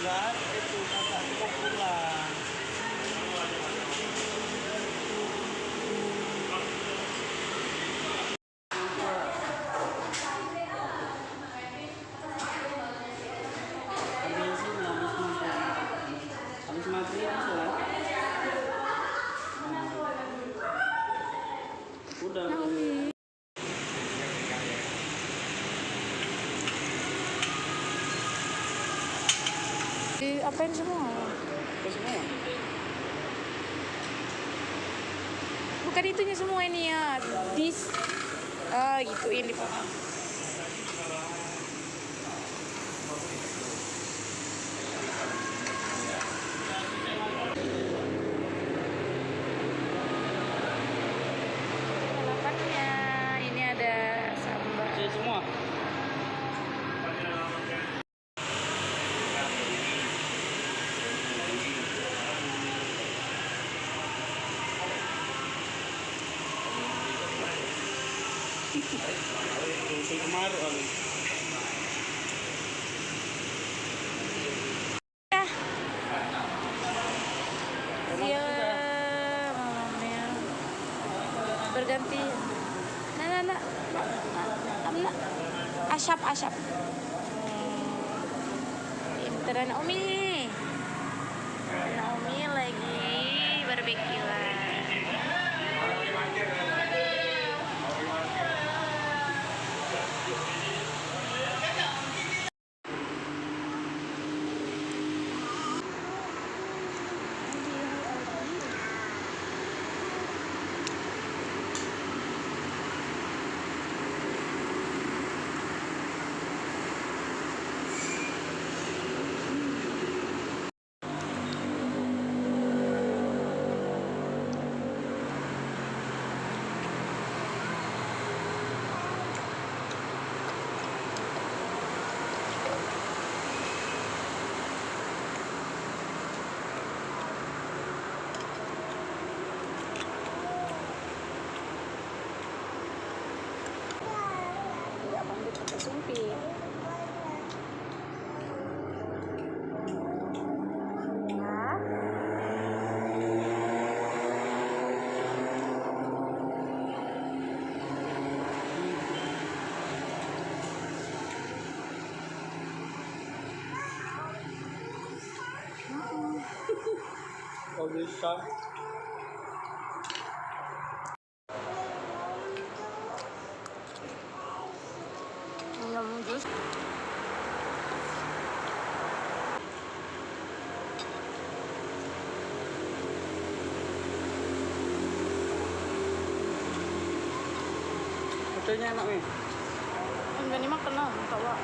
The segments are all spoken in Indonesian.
Enggak, itu kakak mau pulang. Habis maghrib sholat. Udah. Apain semua? Apa semua? Bukan itunya semua ini ya. Gitu ini Pak. Lalapannya ini ada sambal. Ini semua. Musim kemarau kali. Iya, malamnya berganti. Nah. Asap. Pinteran Naomi lagi barbekyuan. Sumpit. Oh bisa. Minum jus. Fotonya enak nih. Enggak nih makan lah, tahu lah.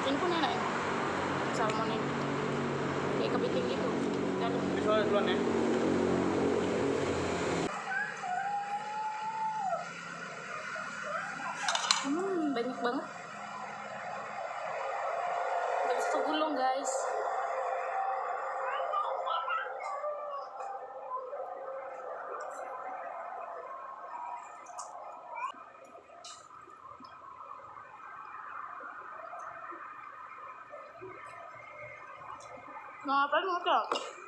Ini pun enak ya. Salmon ini. Kayak kepiting gitu. Dan Bisa duluan ya. banyak banget. Gak bisa gulung guys. Ngapain makan?